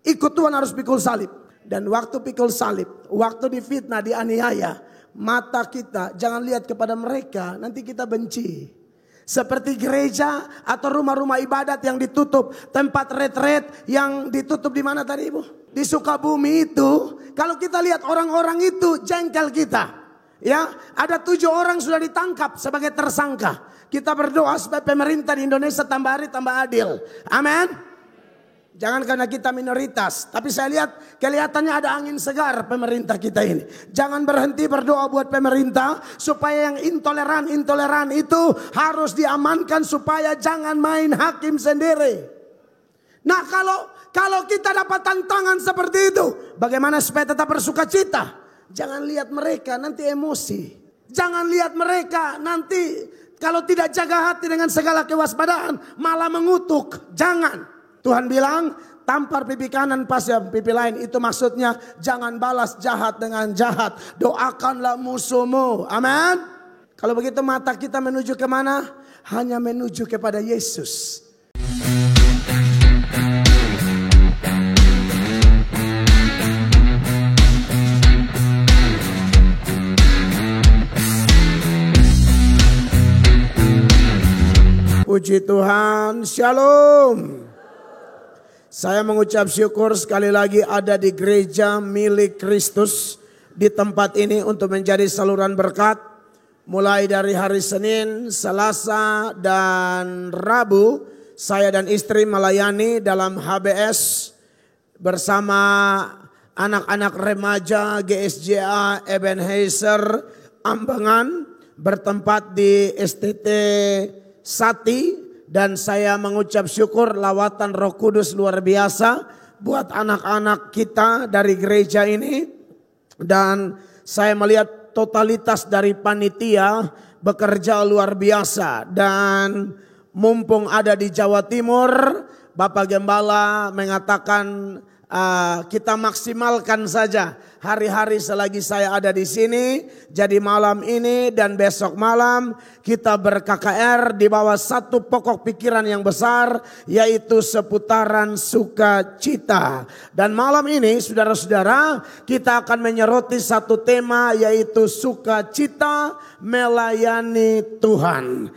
Ikut Tuhan harus pikul salib. Dan waktu pikul salib, waktu difitnah, dianiaya, mata kita jangan lihat kepada mereka, nanti kita benci. Seperti gereja atau rumah-rumah ibadat yang ditutup, tempat retret yang ditutup di mana tadi Ibu? Di Sukabumi itu, kalau kita lihat orang-orang itu jengkel kita. Ya, ada 7 orang sudah ditangkap sebagai tersangka. Kita berdoa supaya pemerintah di Indonesia tambah hari tambah adil. Amin. Jangan karena kita minoritas. Tapi saya lihat kelihatannya ada angin segar pemerintah kita ini. Jangan berhenti berdoa buat pemerintah. Supaya yang intoleran itu harus diamankan. Supaya jangan main hakim sendiri. Nah kalau kita dapat tantangan seperti itu. Bagaimana supaya tetap bersuka cita? Jangan lihat mereka nanti emosi. Jangan lihat mereka nanti kalau tidak jaga hati dengan segala kewaspadaan. Malah mengutuk. Jangan. Tuhan bilang tampar pipi kanan pas ya pipi lain. Itu maksudnya jangan balas jahat dengan jahat. Doakanlah musuhmu. Amin. Kalau begitu mata kita menuju kemana? Hanya menuju kepada Yesus. Puji Tuhan. Shalom. Saya mengucap syukur sekali lagi ada di gereja milik Kristus di tempat ini untuk menjadi saluran berkat. Mulai dari hari Senin, Selasa dan Rabu saya dan istri melayani dalam HBS bersama anak-anak remaja GSJA Ebenezer Ambengan bertempat di STT Sati. Dan saya mengucap syukur lawatan Roh Kudus luar biasa buat anak-anak kita dari gereja ini. Dan saya melihat totalitas dari panitia bekerja luar biasa. Dan mumpung ada di Jawa Timur, Bapak Gembala mengatakan kita maksimalkan saja hari-hari selagi saya ada di sini. Jadi malam ini dan besok malam kita ber-KKR di bawah satu pokok pikiran yang besar, yaitu seputaran sukacita. Dan malam ini saudara-saudara kita akan menyoroti satu tema, yaitu sukacita melayani Tuhan.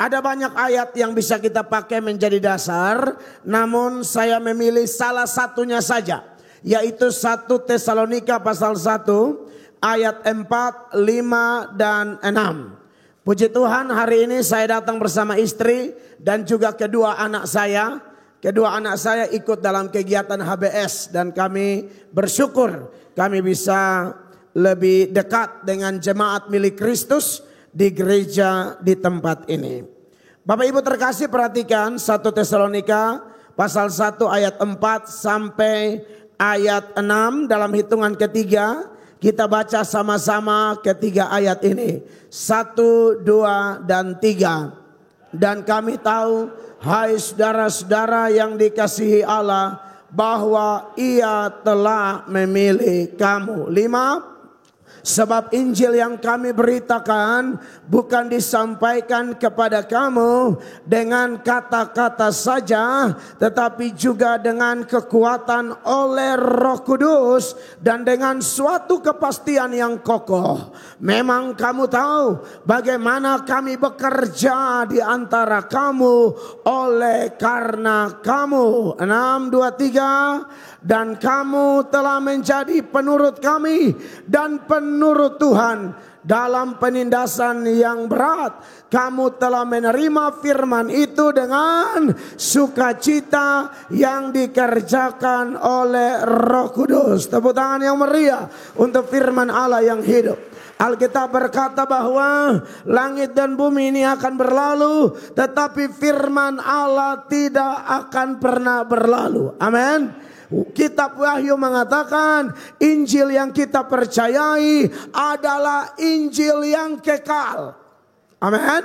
Ada banyak ayat yang bisa kita pakai menjadi dasar, namun saya memilih salah satunya saja, yaitu 1 Tesalonika pasal 1 ayat 4, 5 dan 6. Puji Tuhan, hari ini saya datang bersama istri dan juga kedua anak saya. Kedua anak saya ikut dalam kegiatan HBS dan kami bersyukur kami bisa lebih dekat dengan jemaat milik Kristus di gereja di tempat ini. Bapak Ibu terkasih, perhatikan 1 Tesalonika pasal 1 ayat 4 sampai ayat 6 dalam hitungan ketiga. Kita baca sama-sama ketiga ayat ini. 1, 2 dan 3. Dan kami tahu, hai saudara-saudara yang dikasihi Allah, bahwa Ia telah memilih kamu. 5. Sebab Injil yang kami beritakan bukan disampaikan kepada kamu dengan kata-kata saja, tetapi juga dengan kekuatan oleh Roh Kudus dan dengan suatu kepastian yang kokoh. Memang kamu tahu bagaimana kami bekerja di antara kamu oleh karena kamu. 6, 2, 3. Dan kamu telah menjadi penurut kami dan penurut Tuhan dalam penindasan yang berat. Kamu telah menerima firman itu dengan sukacita yang dikerjakan oleh Roh Kudus. Tepuk tangan yang meriah untuk firman Allah yang hidup. Alkitab berkata bahwa langit dan bumi ini akan berlalu, tetapi firman Allah tidak akan pernah berlalu. Amin. Kitab Wahyu mengatakan Injil yang kita percayai adalah Injil yang kekal. Amin.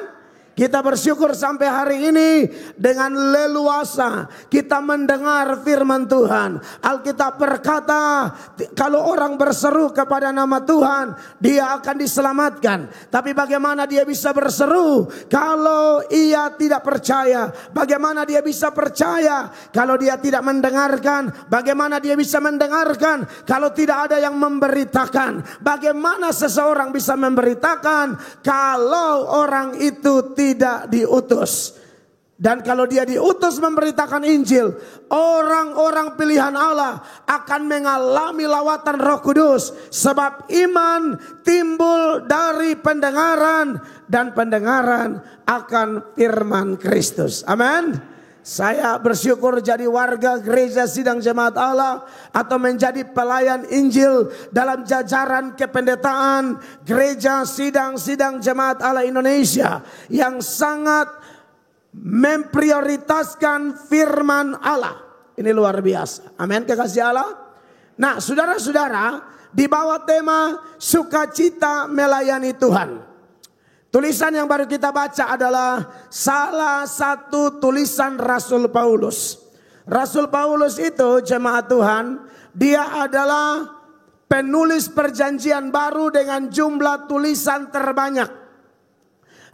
Kita bersyukur sampai hari ini dengan leluasa kita mendengar firman Tuhan. Alkitab berkata, kalau orang berseru kepada nama Tuhan, dia akan diselamatkan. Tapi bagaimana dia bisa berseru kalau ia tidak percaya? Bagaimana dia bisa percaya kalau dia tidak mendengarkan? Bagaimana dia bisa mendengarkan kalau tidak ada yang memberitakan? Bagaimana seseorang bisa memberitakan kalau orang itu tidak diutus? Dan kalau dia diutus memberitakan Injil, orang-orang pilihan Allah akan mengalami lawatan Roh Kudus. Sebab iman timbul dari pendengaran, dan pendengaran akan firman Kristus. Amin. Saya bersyukur jadi warga gereja sidang jemaat Allah atau menjadi pelayan Injil dalam jajaran kependetaan gereja sidang jemaat Allah Indonesia yang sangat memprioritaskan firman Allah. Ini luar biasa. Amin, kekasih Allah. Nah, saudara-saudara, di bawah tema sukacita melayani Tuhan. Tulisan yang baru kita baca adalah salah satu tulisan Rasul Paulus. Rasul Paulus itu, jemaat Tuhan, dia adalah penulis perjanjian baru dengan jumlah tulisan terbanyak.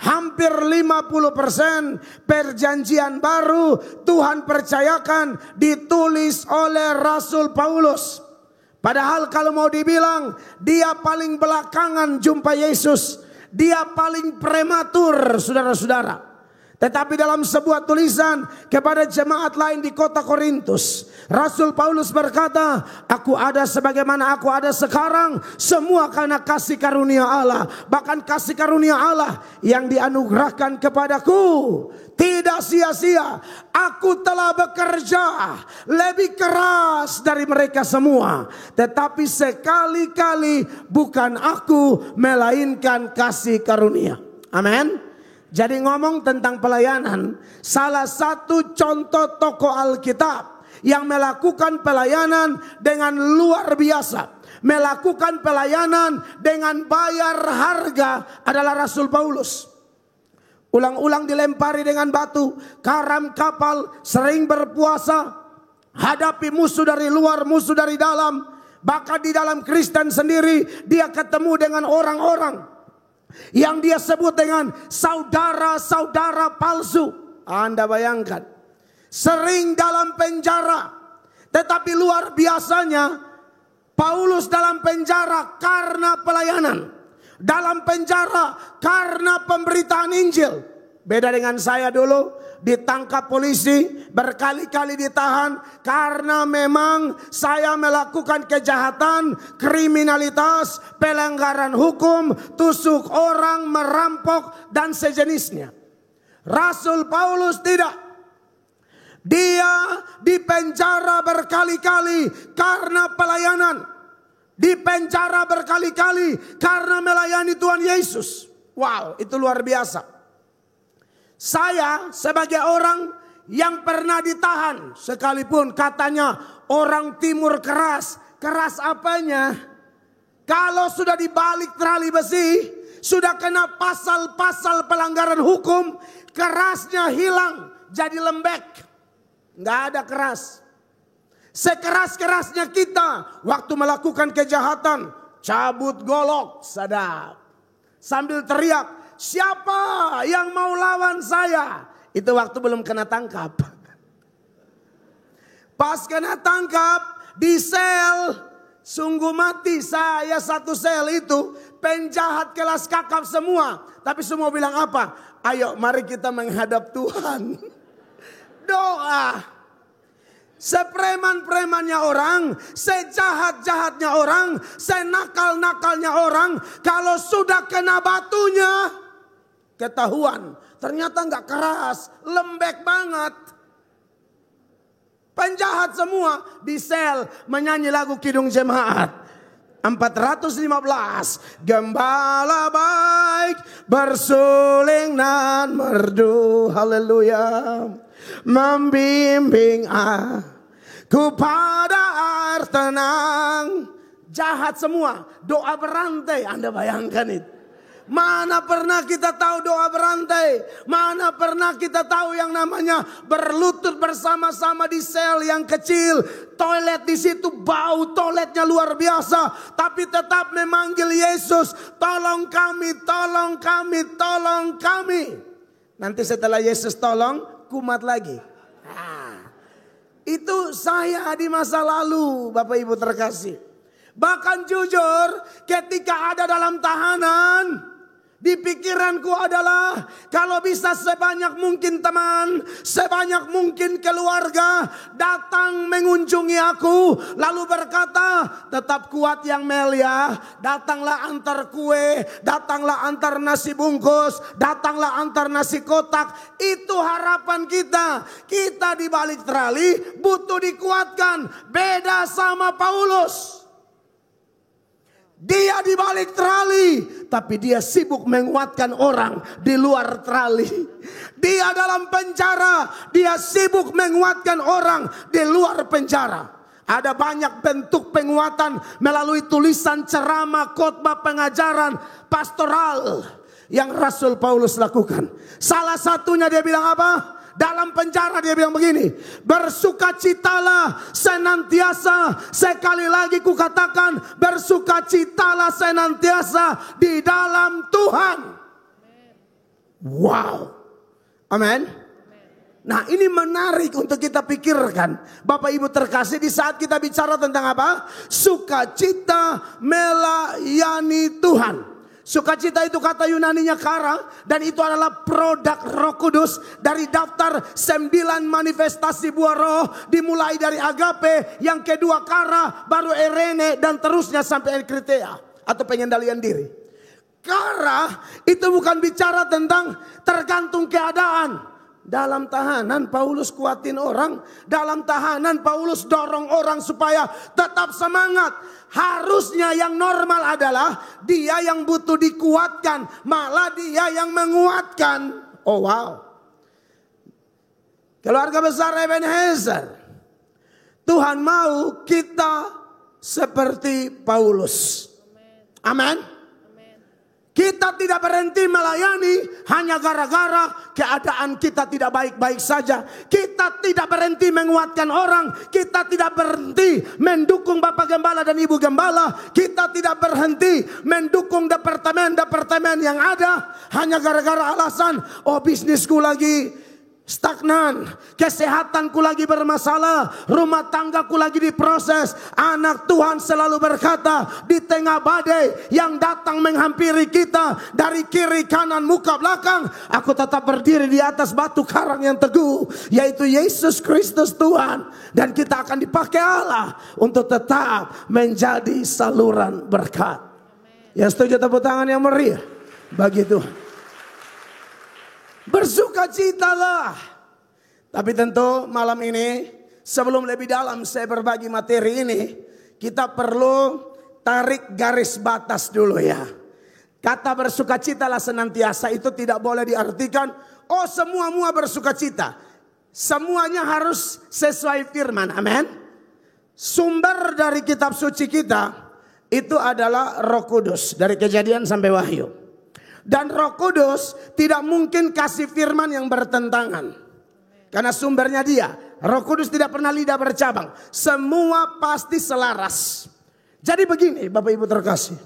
Hampir 50% perjanjian baru Tuhan percayakan ditulis oleh Rasul Paulus. Padahal kalau mau dibilang, dia paling belakangan jumpa Yesus. Dia paling prematur, saudara-saudara. Tetapi dalam sebuah tulisan kepada jemaat lain di kota Korintus, Rasul Paulus berkata, aku ada sebagaimana aku ada sekarang, semua karena kasih karunia Allah. Bahkan kasih karunia Allah yang dianugerahkan kepadaku tidak sia-sia. Aku telah bekerja lebih keras dari mereka semua, tetapi sekali-kali bukan aku, melainkan kasih karunia. Amin. Jadi ngomong tentang pelayanan, salah satu contoh tokoh Alkitab yang melakukan pelayanan dengan luar biasa, melakukan pelayanan dengan bayar harga adalah Rasul Paulus. Ulang-ulang dilempari dengan batu, karam kapal, sering berpuasa, hadapi musuh dari luar, musuh dari dalam. Bahkan di dalam Kristen sendiri dia ketemu dengan orang-orang yang dia sebut dengan saudara-saudara palsu. Anda bayangkan, sering dalam penjara. Tetapi luar biasanya, Paulus dalam penjara karena pelayanan, dalam penjara karena pemberitaan Injil. Beda dengan saya dulu, ditangkap polisi, berkali-kali ditahan karena memang saya melakukan kejahatan, kriminalitas, pelanggaran hukum, tusuk orang, merampok, dan sejenisnya. Rasul Paulus tidak. Dia dipenjara berkali-kali karena pelayanan. Dipenjara berkali-kali karena melayani Tuhan Yesus. Wow, itu luar biasa. Saya sebagai orang yang pernah ditahan, sekalipun katanya orang timur keras. Keras apanya? Kalau sudah dibalik tali besi, sudah kena pasal-pasal pelanggaran hukum, kerasnya hilang, jadi lembek. Nggak ada keras. Sekeras-kerasnya kita waktu melakukan kejahatan, cabut golok, sadap. Sambil teriak, siapa yang mau lawan saya? Itu waktu belum kena tangkap. Pas kena tangkap di sel, sungguh mati saya satu sel itu. Penjahat kelas kakap semua. Tapi semua bilang apa? Ayo mari kita menghadap Tuhan. Doa. Sepreman-premannya orang, sejahat-jahatnya orang, senakal-nakalnya orang, kalau sudah kena batunya, ketahuan, ternyata nggak keras, lembek banget. Penjahat semua di sel menyanyi lagu Kidung Jemaat 415. Gembala baik bersuling nan merdu, haleluya, membimbing aku pada air tenang. Jahat semua, doa berantai, Anda bayangkan itu. Mana pernah kita tahu doa berantai? Mana pernah kita tahu yang namanya berlutut bersama-sama di sel yang kecil? Toilet di situ bau toiletnya luar biasa, tapi tetap memanggil Yesus, tolong kami, tolong kami, tolong kami. Nanti setelah Yesus tolong, kumat lagi. Itu saya di masa lalu, Bapak Ibu terkasih. Bahkan jujur, ketika ada dalam tahanan, di pikiranku adalah kalau bisa sebanyak mungkin teman, sebanyak mungkin keluarga datang mengunjungi aku, lalu berkata, tetap kuat yang Mel ya, datanglah antar kue, datanglah antar nasi bungkus, datanglah antar nasi kotak. Itu harapan kita. Kita di balik trali butuh dikuatkan. Beda sama Paulus. Dia di balik trali, tapi dia sibuk menguatkan orang di luar trali. Dia dalam penjara, dia sibuk menguatkan orang di luar penjara. Ada banyak bentuk penguatan melalui tulisan, ceramah, khotbah, pengajaran, pastoral yang Rasul Paulus lakukan. Salah satunya dia bilang apa? Dalam penjara dia bilang begini, bersukacitalah senantiasa. Sekali lagi kukatakan, bersukacitalah senantiasa di dalam Tuhan. Wow. Amin. Nah, ini menarik untuk kita pikirkan. Bapak Ibu terkasih, di saat kita bicara tentang apa? Sukacita melayani Tuhan. Sukacita itu kata Yunaninya kara, dan itu adalah produk Roh Kudus dari daftar 9 manifestasi buah roh, dimulai dari agape, yang kedua kara, baru erene, dan terusnya sampai kritea atau pengendalian diri. Kara itu bukan bicara tentang tergantung keadaan. Dalam tahanan Paulus kuatin orang, dalam tahanan Paulus dorong orang supaya tetap semangat. Harusnya yang normal adalah dia yang butuh dikuatkan, malah dia yang menguatkan. Oh wow. Keluarga besar Ebenezer, Tuhan mau kita seperti Paulus. Amin. Kita tidak berhenti melayani hanya gara-gara keadaan kita tidak baik-baik saja. Kita tidak berhenti menguatkan orang. Kita tidak berhenti mendukung Bapak Gembala dan Ibu Gembala. Kita tidak berhenti mendukung departemen-departemen yang ada hanya gara-gara alasan, oh bisnisku lagi stagnan, kesehatanku lagi bermasalah, rumah tanggaku lagi diproses. Anak Tuhan selalu berkata, di tengah badai yang datang menghampiri kita dari kiri kanan muka belakang, aku tetap berdiri di atas batu karang yang teguh, yaitu Yesus Kristus Tuhan. Dan kita akan dipakai Allah untuk tetap menjadi saluran berkat. Yang setuju tepuk tangan yang meriah bagi Tuhan. Bersukacitalah. Tapi tentu malam ini, sebelum lebih dalam saya berbagi materi ini, kita perlu tarik garis batas dulu ya. Kata bersukacitalah senantiasa itu tidak boleh diartikan, oh semua bersukacita. Semuanya harus sesuai firman, amin. Sumber dari kitab suci kita itu adalah Roh Kudus, dari Kejadian sampai Wahyu. Dan Roh Kudus tidak mungkin kasih firman yang bertentangan. Karena sumbernya dia. Roh Kudus tidak pernah lidah bercabang. Semua pasti selaras. Jadi begini Bapak Ibu terkasih.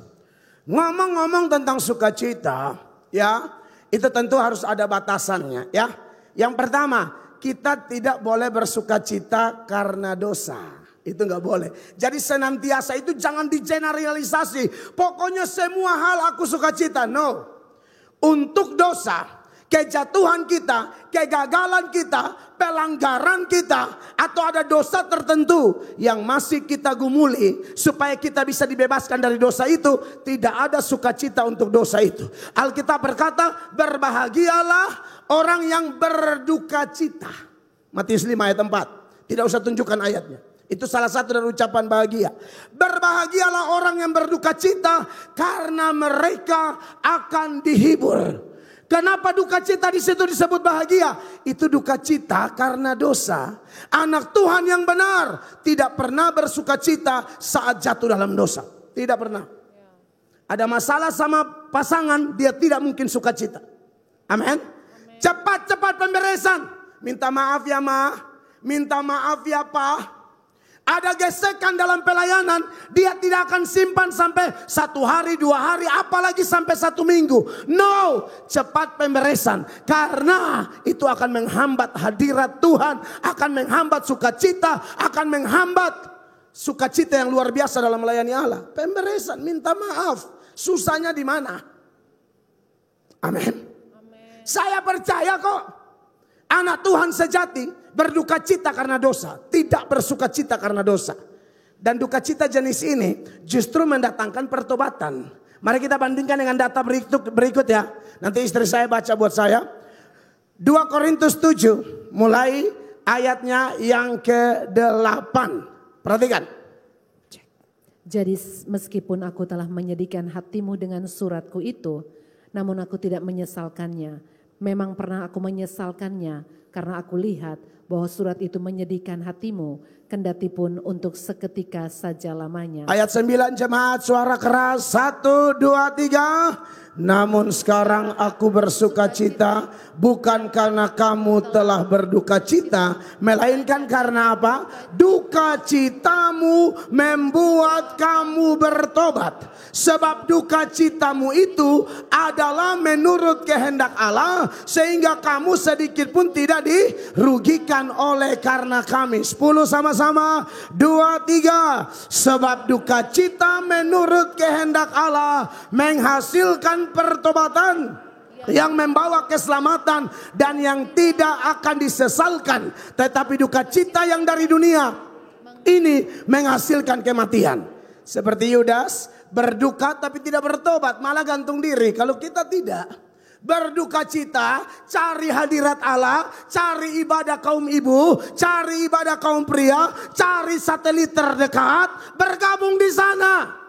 Ngomong-ngomong tentang sukacita, ya, itu tentu harus ada batasannya, ya. Yang pertama, kita tidak boleh bersukacita karena dosa. Itu nggak boleh. Jadi senantiasa itu jangan digeneralisasi. Pokoknya semua hal aku sukacita. No. Untuk dosa, kejatuhan kita, kegagalan kita, pelanggaran kita, atau ada dosa tertentu yang masih kita gumuli supaya kita bisa dibebaskan dari dosa itu, tidak ada sukacita untuk dosa itu. Alkitab berkata, berbahagialah orang yang berduka cita. Matius 5 ayat 4. Tidak usah tunjukkan ayatnya. Itu salah satu dari ucapan bahagia. Berbahagialah orang yang berduka cita karena mereka akan dihibur. Kenapa duka cita di situ disebut bahagia? Itu duka cita karena dosa. Anak Tuhan yang benar tidak pernah bersuka cita saat jatuh dalam dosa. Tidak pernah. Ada masalah sama pasangan, dia tidak mungkin sukacita. Amin. Cepat-cepat pemberesan. Minta maaf ya Ma, minta maaf ya Pa. Ada gesekan dalam pelayanan, dia tidak akan simpan sampai 1 hari, 2 hari, apalagi sampai 1 minggu. No, cepat pemberesan. Karena itu akan menghambat hadirat Tuhan, akan menghambat sukacita, akan menghambat sukacita yang luar biasa dalam melayani Allah. Pemberesan, minta maaf. Susahnya di mana? Amin. Saya percaya kok, anak Tuhan sejati berduka cita karena dosa, tidak bersuka cita karena dosa. Dan duka cita jenis ini justru mendatangkan pertobatan. Mari kita bandingkan dengan data berikut ya. Nanti istri saya baca buat saya. 2 Korintus 7 mulai ayatnya yang ke-8. Perhatikan. Jadi meskipun aku telah menyedihkan hatimu dengan suratku itu, namun aku tidak menyesalkannya. Memang pernah aku menyesalkannya karena aku lihat bahwa surat itu menyedihkan hatimu, kendati pun untuk seketika saja lamanya. Ayat 9 jemaat suara keras, 1, 2, 3. Namun sekarang aku bersuka cita bukan karena kamu telah berduka cita, melainkan karena apa? Duka citamu membuat kamu bertobat. Sebab duka citamu itu adalah menurut kehendak Allah, sehingga kamu sedikit pun tidak dirugikan oleh karena kami. 10 sama-sama, 2, 3. Sebab duka cita menurut kehendak Allah menghasilkan pertobatan yang membawa keselamatan dan yang tidak akan disesalkan. Tetapi duka cita yang dari dunia ini menghasilkan kematian. Seperti Yudas berduka tapi tidak bertobat, malah gantung diri. Kalau kita tidak berduka cita, cari hadirat Allah, cari ibadah kaum ibu, cari ibadah kaum pria, cari satelit terdekat, bergabung di sana.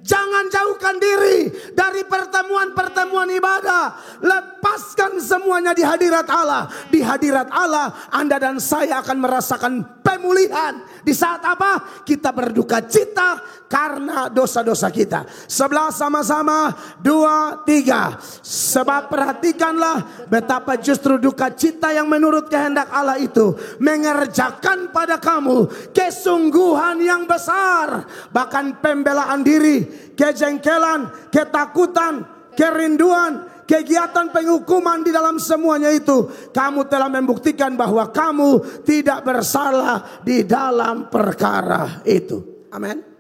Jangan jauhkan diri dari pertemuan-pertemuan ibadah. Lepaskan semuanya di hadirat Allah. Di hadirat Allah Anda dan saya akan merasakan pemulihan. Di saat apa? Kita berduka cita karena dosa-dosa kita. 11 sama-sama, 2, 3. Sebab perhatikanlah betapa justru duka cita yang menurut kehendak Allah itu mengerjakan pada kamu kesungguhan yang besar. Bahkan pembelaan diri, kejengkelan, ketakutan, kerinduan, kegiatan penghukuman di dalam semuanya itu, kamu telah membuktikan bahwa kamu tidak bersalah di dalam perkara itu. Amin.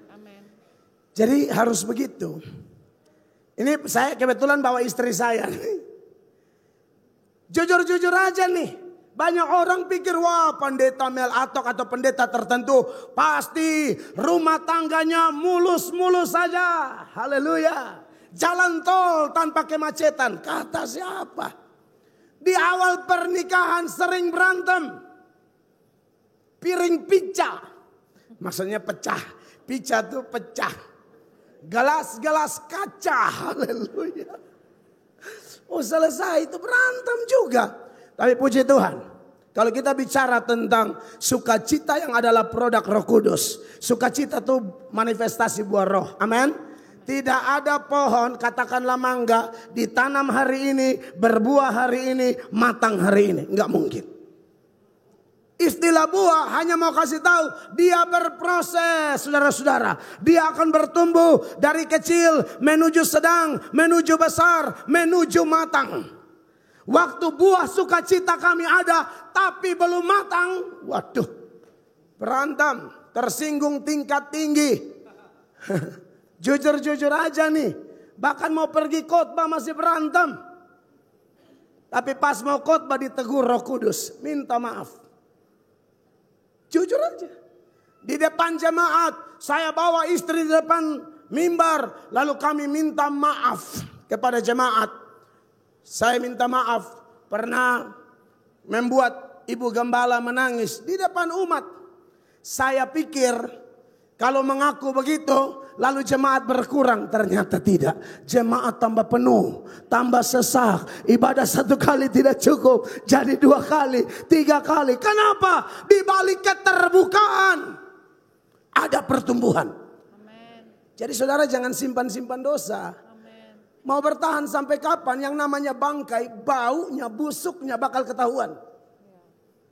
Jadi harus begitu. Ini saya kebetulan bawa istri saya. Jujur-jujur aja nih. Banyak orang pikir wah pendeta Mel Atok atau pendeta tertentu pasti rumah tangganya mulus-mulus saja. Haleluya. Jalan tol tanpa kemacetan. Kata siapa? Di awal pernikahan sering berantem. Piring pecah. Maksudnya pecah. Pecah itu pecah. Gelas-gelas kaca. Haleluya. Oh selesai itu berantem juga. Tapi puji Tuhan. Kalau kita bicara tentang sukacita yang adalah produk Roh Kudus. Sukacita itu manifestasi buah roh. Amin. Tidak ada pohon, katakanlah mangga, ditanam hari ini, berbuah hari ini, matang hari ini. Enggak mungkin. Istilah buah hanya mau kasih tahu, dia berproses, saudara-saudara. Dia akan bertumbuh dari kecil, menuju sedang, menuju besar, menuju matang. Waktu buah sukacita kami ada, tapi belum matang. Waduh, berantem, tersinggung tingkat tinggi. Jujur-jujur aja nih. Bahkan mau pergi khotbah masih berantem. Tapi pas mau khotbah ditegur Roh Kudus. Minta maaf. Jujur aja. Di depan jemaat. Saya bawa istri di depan mimbar. Lalu kami minta maaf kepada jemaat. Saya minta maaf. Pernah membuat ibu gembala menangis di depan umat. Saya pikir kalau mengaku begitu lalu jemaat berkurang. Ternyata tidak. Jemaat tambah penuh, tambah sesak. Ibadah 1 kali tidak cukup, jadi 2 kali, 3 kali. Kenapa? Di balik keterbukaan ada pertumbuhan. Jadi saudara jangan simpan-simpan dosa. Mau bertahan sampai kapan? Yang namanya bangkai, baunya, busuknya bakal ketahuan.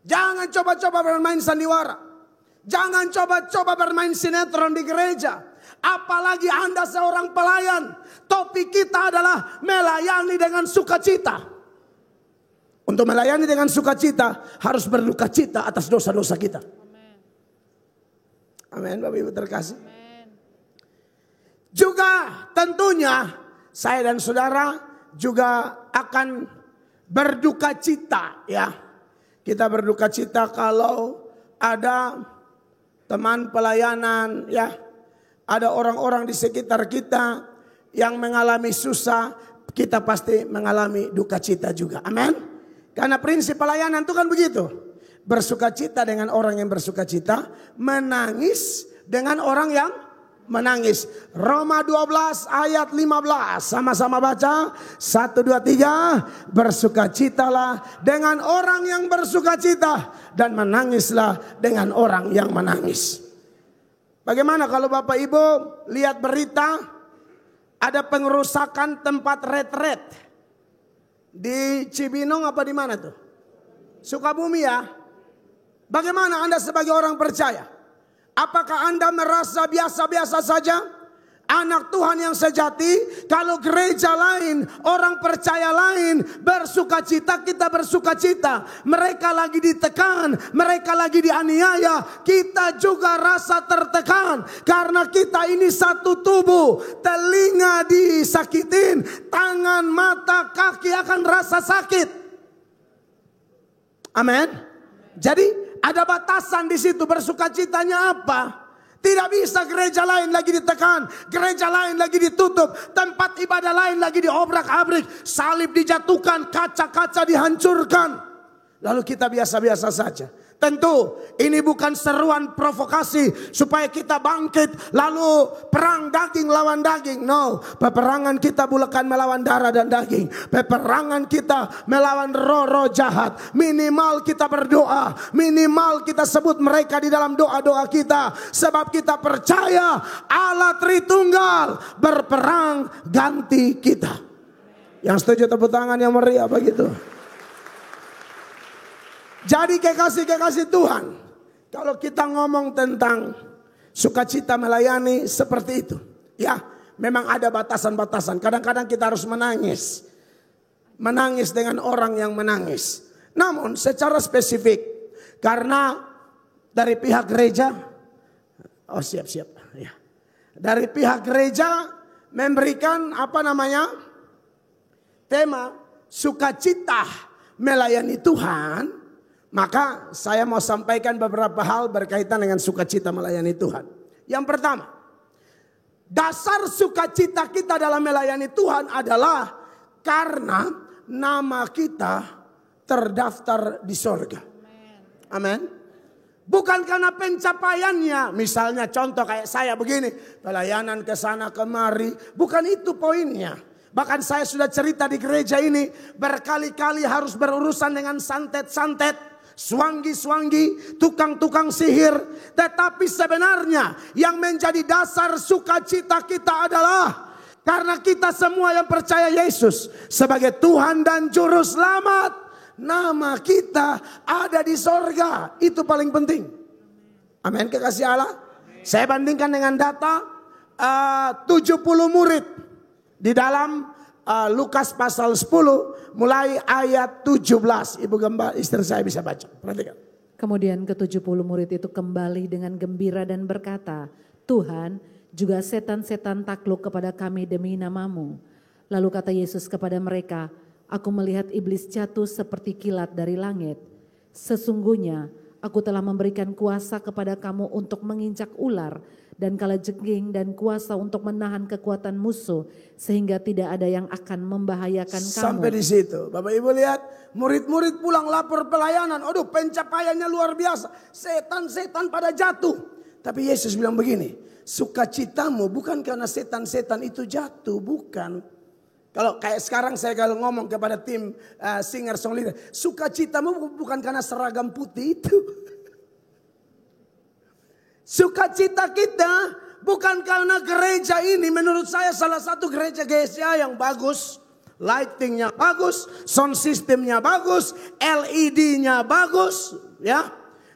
Jangan coba-coba bermain sandiwara. Jangan coba-coba bermain sinetron di gereja. Apalagi Anda seorang pelayan. Topik kita adalah melayani dengan sukacita. Untuk melayani dengan sukacita harus berduka cita atas dosa-dosa kita. Amin, Bapak Ibu terkasih. Juga tentunya saya dan saudara juga akan berduka cita ya. Kita berduka cita kalau ada teman pelayanan ya. Ada orang-orang di sekitar kita yang mengalami susah. Kita pasti mengalami duka cita juga. Amin. Karena prinsip pelayanan itu kan begitu. Bersuka cita dengan orang yang bersuka cita. Menangis dengan orang yang menangis. Roma 12 ayat 15. Sama-sama baca. 1, 2, 3. Bersukacitalah dengan orang yang bersukacita. Dan menangislah dengan orang yang menangis. Bagaimana kalau Bapak Ibu lihat berita. Ada pengerusakan tempat retret. Di Cibinong apa di mana tuh? Sukabumi ya. Bagaimana Anda sebagai orang percaya? Apakah Anda merasa biasa-biasa saja? Anak Tuhan yang sejati, kalau gereja lain, orang percaya lain bersukacita, kita bersukacita. Mereka lagi ditekan, mereka lagi dianiaya, kita juga rasa tertekan. Karena kita ini satu tubuh, telinga disakitin, tangan, mata, kaki akan rasa sakit. Amin. Jadi ada batasan di situ, bersukacitanya apa? Tidak bisa gereja lain lagi ditekan, gereja lain lagi ditutup, tempat ibadah lain lagi diobrak-abrik, salib dijatuhkan, kaca-kaca dihancurkan. Lalu kita biasa-biasa saja. Tentu ini bukan seruan provokasi supaya kita bangkit lalu perang daging lawan daging. No, peperangan kita bukan melawan darah dan daging. Peperangan kita melawan roh-roh jahat. Minimal kita berdoa, minimal kita sebut mereka di dalam doa-doa kita. Sebab kita percaya Allah Tritunggal berperang ganti kita. Yang setuju tepuk tangan yang meriah begitu. Jadi kekasih-kekasih Tuhan, kalau kita ngomong tentang sukacita melayani seperti itu, ya memang ada batasan-batasan. Kadang-kadang kita harus menangis, menangis dengan orang yang menangis. Namun secara spesifik, karena dari pihak gereja, ya, dari pihak gereja memberikan tema sukacita melayani Tuhan. Maka saya mau sampaikan beberapa hal berkaitan dengan sukacita melayani Tuhan. Yang pertama, dasar sukacita kita dalam melayani Tuhan adalah karena nama kita terdaftar di sorga. Amin. Bukan karena pencapaiannya. Misalnya contoh kayak saya begini, pelayanan ke sana kemari. Bukan itu poinnya. Bahkan saya sudah cerita di gereja ini berkali-kali harus berurusan dengan santet-santet. Swanggi-swanggi, tukang-tukang sihir. Tetapi sebenarnya yang menjadi dasar sukacita kita adalah karena kita semua yang percaya Yesus sebagai Tuhan dan Juru Selamat. Nama kita ada di sorga. Itu paling penting. Amin, kekasih Allah. Saya bandingkan dengan data 70 murid di dalam Lukas pasal 10 mulai ayat 17. Ibu Gembala, istri saya bisa baca. Perhatikan. Kemudian ke-70 murid itu kembali dengan gembira dan berkata, Tuhan, juga setan-setan takluk kepada kami demi nama-Mu. Lalu kata Yesus kepada mereka, aku melihat iblis jatuh seperti kilat dari langit. Sesungguhnya aku telah memberikan kuasa kepada kamu untuk menginjak ular dan kalajengking dan kuasa untuk menahan kekuatan musuh sehingga tidak ada yang akan membahayakan kamu. Sampai di situ. Bapak Ibu lihat, murid-murid pulang lapor pelayanan. Aduh, pencapaiannya luar biasa. Setan-setan pada jatuh. Tapi Yesus bilang begini, sukacitamu bukan karena setan-setan itu jatuh, bukan. Kalau kayak sekarang saya kalau ngomong kepada tim singer songwriter, sukacitamu bukan karena seragam putih itu. Sukacita kita bukan karena gereja ini menurut saya salah satu gereja GSA yang bagus. Lightingnya bagus, sound systemnya bagus, LED-nya bagus, ya.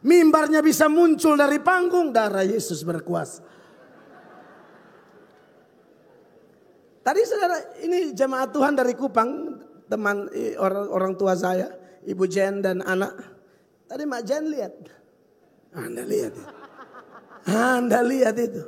Mimbarnya bisa muncul dari panggung, darah Yesus berkuasa. Tadi saudara, ini jemaat Tuhan dari Kupang, teman orang tua saya, Ibu Jen dan anak. Tadi Mak Jen lihat. Anda lihat itu. Anda lihat itu.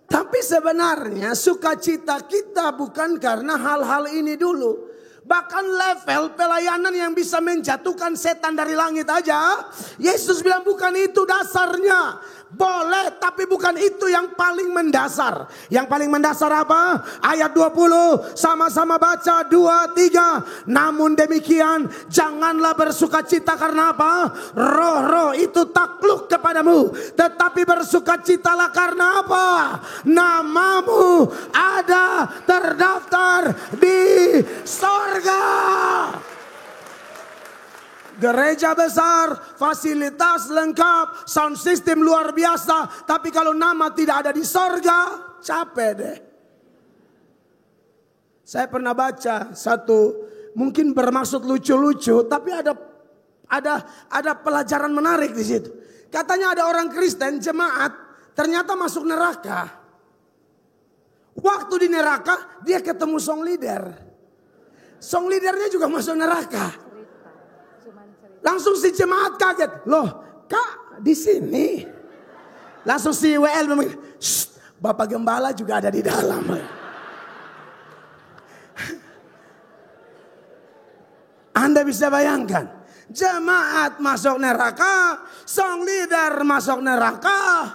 Tapi sebenarnya sukacita kita bukan karena hal-hal ini dulu. Bahkan level pelayanan yang bisa menjatuhkan setan dari langit aja. Yesus bilang bukan itu dasarnya. Boleh tapi bukan itu yang paling mendasar. Yang paling mendasar apa? Ayat 20 sama-sama baca 2-3. Namun demikian janganlah bersukacita karena apa? Roh-roh itu takluk kepadamu. Tetapi bersukacitalah karena apa? Namamu ada terdaftar di sorga. Gereja besar, fasilitas lengkap, sound system luar biasa. Tapi kalau nama tidak ada di sorga, capek deh. Saya pernah baca satu, mungkin bermaksud lucu-lucu, tapi ada pelajaran menarik di situ. Katanya ada orang Kristen jemaat ternyata masuk neraka. Waktu di neraka dia ketemu song leader. Song leadernya juga masuk neraka. Langsung si jemaat kaget. Loh, Kak di sini. Langsung si WL bilang, Bapak Gembala juga ada di dalam. Anda bisa bayangkan. Jemaat masuk neraka. Song leader masuk neraka.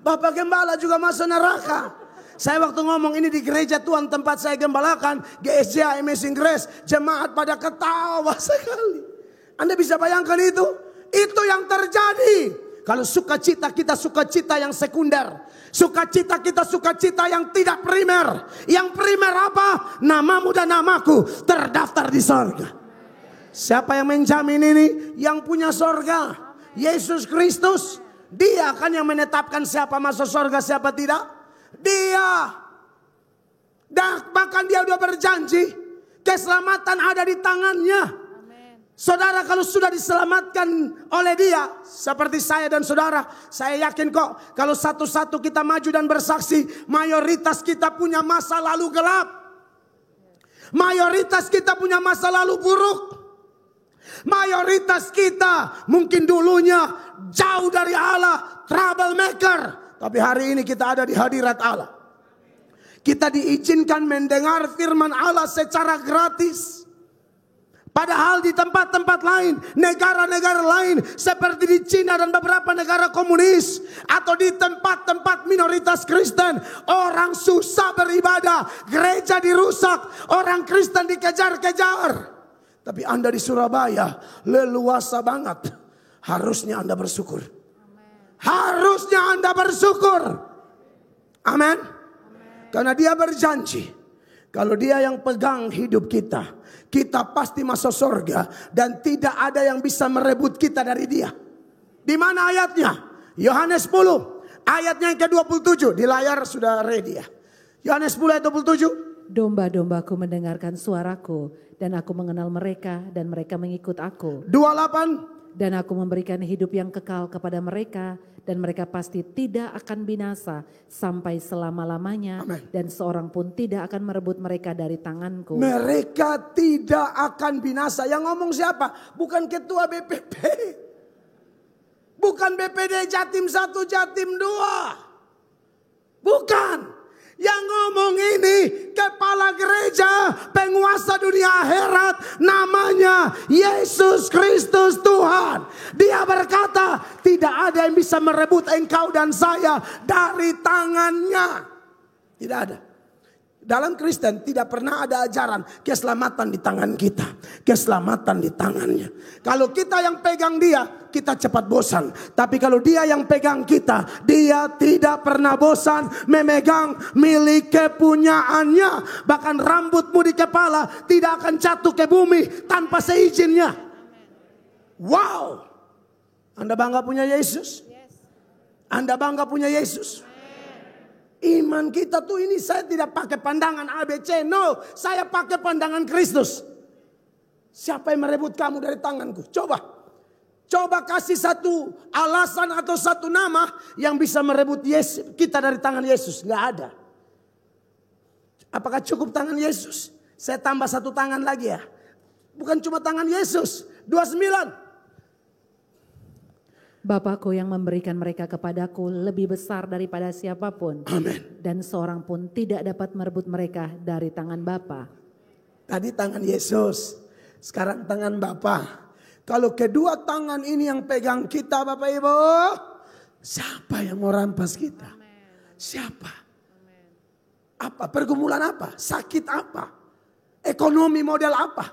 Bapak Gembala juga masuk neraka. Saya waktu ngomong ini di gereja Tuhan tempat saya gembalakan. GSJ Amazing Grace. Jemaat pada ketawa sekali. Anda bisa bayangkan itu? Itu yang terjadi. Kalau sukacita kita sukacita yang sekunder. Sukacita kita sukacita yang tidak primer. Yang primer apa? Namamu dan namaku terdaftar di sorga. Siapa yang menjamin ini? Yang punya sorga. Yesus Kristus. Dia kan yang menetapkan siapa masuk sorga siapa tidak. Dia. Dan bahkan dia sudah berjanji. Keselamatan ada di tangannya. Saudara kalau sudah diselamatkan oleh dia. Seperti saya dan saudara. Saya yakin kok. Kalau satu-satu kita maju dan bersaksi. Mayoritas kita punya masa lalu gelap. Mayoritas kita punya masa lalu buruk. Mayoritas kita mungkin dulunya jauh dari Allah. Troublemaker. Tapi hari ini kita ada di hadirat Allah. Kita diizinkan mendengar firman Allah secara gratis. Padahal di tempat-tempat lain, negara-negara lain seperti di Cina dan beberapa negara komunis. Atau di tempat-tempat minoritas Kristen. Orang susah beribadah, gereja dirusak, orang Kristen dikejar-kejar. Tapi Anda di Surabaya leluasa banget. Harusnya Anda bersyukur. Harusnya Anda bersyukur. Amin. Karena dia berjanji. Kalau dia yang pegang hidup kita. Kita pasti masuk surga dan tidak ada yang bisa merebut kita dari dia. Di mana ayatnya? Yohanes 10 ayatnya yang ke-27 di layar sudah ready ya. Yohanes 10 ayat 27. Domba-dombaku mendengarkan suaraku dan aku mengenal mereka dan mereka mengikut aku. 28. Dan aku memberikan hidup yang kekal kepada mereka dan mereka pasti tidak akan binasa sampai selama-lamanya. Amen. Dan seorang pun tidak akan merebut mereka dari tanganku. Mereka tidak akan binasa. Yang ngomong siapa? Bukan ketua BPP. Bukan BPD Jatim 1, Jatim 2. Bukan. Yang ngomong ini kepala gereja, penguasa dunia akhirat, namanya Yesus Kristus Tuhan. Dia berkata, tidak ada yang bisa merebut engkau dan saya dari tangannya. Tidak ada. Dalam Kristen tidak pernah ada ajaran keselamatan di tangan kita. Keselamatan di tangannya. Kalau kita yang pegang dia, kita cepat bosan. Tapi kalau dia yang pegang kita, dia tidak pernah bosan memegang milik kepunyaannya. Bahkan rambutmu di kepala tidak akan jatuh ke bumi tanpa seizinnya. Wow. Anda bangga punya Yesus? Anda bangga punya Yesus? Iman kita tuh ini, saya tidak pakai pandangan ABC. No, saya pakai pandangan Kristus. Siapa yang merebut kamu dari tanganku? Coba kasih satu alasan atau satu nama yang bisa merebut kita dari tangan Yesus. Nggak ada. Apakah cukup tangan Yesus? Saya tambah satu tangan lagi ya. Bukan cuma tangan Yesus. 29. Bapakku yang memberikan mereka kepadaku lebih besar daripada siapapun. Amin. Dan seorang pun tidak dapat merebut mereka dari tangan Bapa. Tadi tangan Yesus, sekarang tangan Bapa. Kalau kedua tangan ini yang pegang kita Bapak Ibu, siapa yang mau rampas kita? Siapa? Apa? Pergumulan apa? Sakit apa? Ekonomi model apa?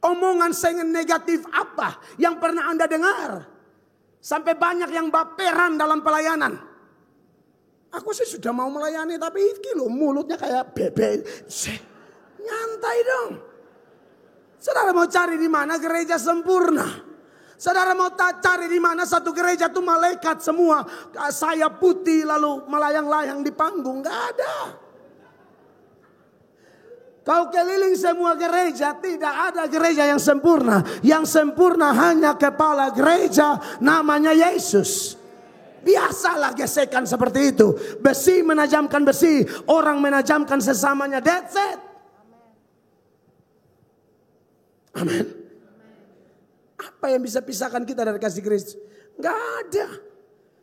Omongan sengen negatif apa yang pernah Anda dengar? Sampai banyak yang baperan dalam pelayanan. Aku sih sudah mau melayani tapi itu mulutnya kayak bebek. Nyantai dong. Saudara mau cari di mana gereja sempurna? Saudara mau cari di mana satu gereja tuh malaikat semua, saya putih lalu melayang-layang di panggung? Gak ada. Kau keliling semua gereja, tidak ada gereja yang sempurna. Yang sempurna hanya kepala gereja, namanya Yesus. Biasalah gesekan seperti itu. Besi menajamkan besi, orang menajamkan sesamanya. That's it. Amin. Apa yang bisa pisahkan kita dari kasih Kristus? Gak ada.